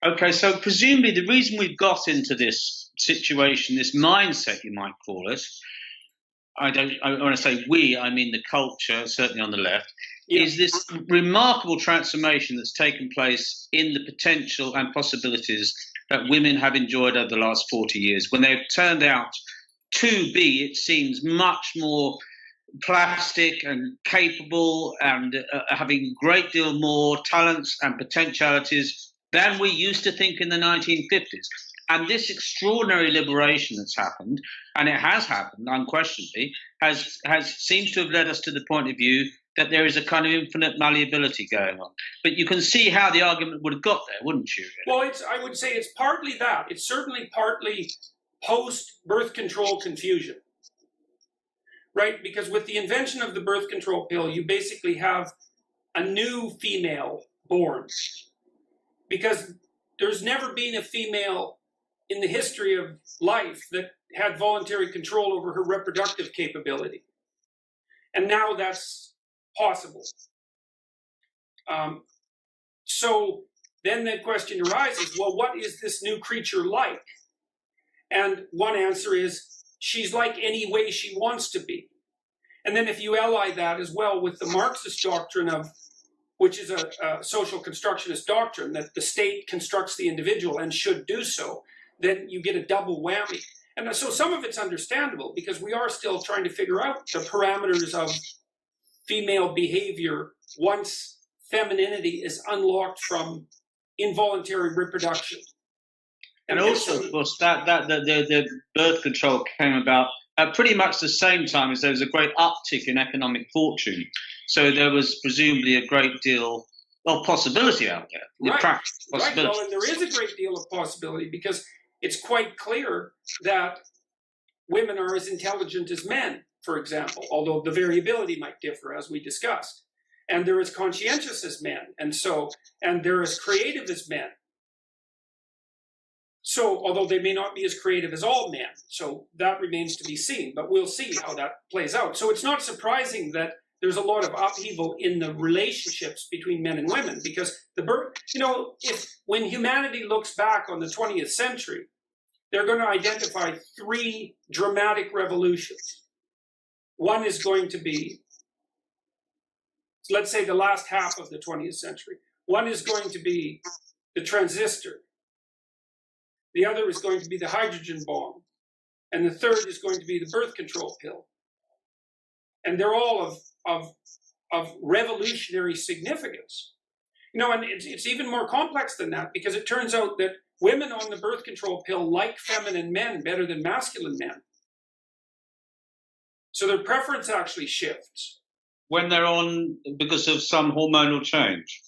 Okay, so presumably the reason we've got into this situation, this mindset, you might call it, when I say we, I mean the culture, certainly on the left, Yeah. is this remarkable transformation that's taken place in the potential and possibilities that women have enjoyed over the last 40 years, when they've turned out to be, it seems, much more plastic and capable and having a great deal more talents and potentialities than we used to think in the 1950s. And this extraordinary liberation that's happened, and it has happened unquestionably, has seems to have led us to the point of view that there is a kind of infinite malleability going on. But you can see how the argument would have got there, wouldn't you? Really? Well, I would say it's partly that. It's certainly partly post-birth control confusion, right? Because with the invention of the birth control pill, you basically have a new female born. Because there's never been a female in the history of life that had voluntary control over her reproductive capability. And now that's possible. So then the question arises, well, what is this new creature like? And one answer is, she's like any way she wants to be. And then if you ally that as well with the Marxist doctrine of, which is a social constructionist doctrine, that the state constructs the individual and should do so, then you get a double whammy. And so some of it's understandable because we are still trying to figure out the parameters of female behavior once femininity is unlocked from involuntary reproduction. And also, of course, the birth control came about at pretty much the same time as there was a great uptick in economic fortune. So there was presumably a great deal of possibility out there. Right. Right. Well, and there is a great deal of possibility because it's quite clear that women are as intelligent as men, for example, although the variability might differ, as we discussed. And they're as conscientious as men, and they're as creative as men. So, although they may not be as creative as all men, so that remains to be seen, but we'll see how that plays out. So it's not surprising that there's a lot of upheaval in the relationships between men and women, because when humanity looks back on the 20th century, they're going to identify three dramatic revolutions. One is going to be, let's say, the last half of the 20th century. One is going to be the transistor. The other is going to be the hydrogen bomb. And the third is going to be the birth control pill. And they're all of revolutionary significance. And it's even more complex than that, because it turns out that women on the birth control pill like feminine men better than masculine men. So their preference actually shifts. When they're on, because of some hormonal change?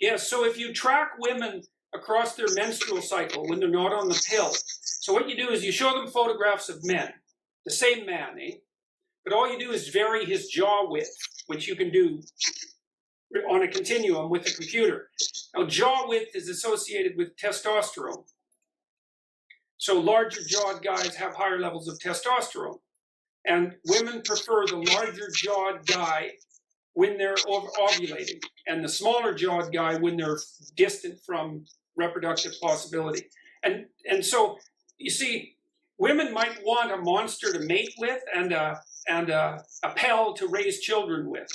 Yes, so if you track women across their menstrual cycle when they're not on the pill, so what you do is you show them photographs of men, the same man, but all you do is vary his jaw width, which you can do on a continuum with a computer. Now, jaw width is associated with testosterone. So larger jawed guys have higher levels of testosterone. And women prefer the larger jawed guy when they're ovulating, and the smaller jawed guy when they're distant from reproductive possibility. And so, you see, women might want a monster to mate with and a pell to raise children with.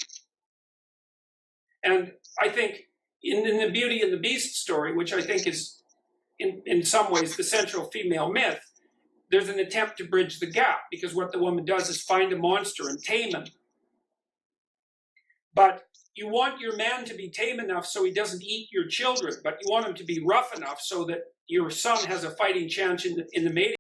And I think in the Beauty and the Beast story, which I think is in some ways the central female myth, there's an attempt to bridge the gap, because what the woman does is find a monster and tame him. But you want your man to be tame enough so he doesn't eat your children, but you want him to be rough enough so that your son has a fighting chance in the mating.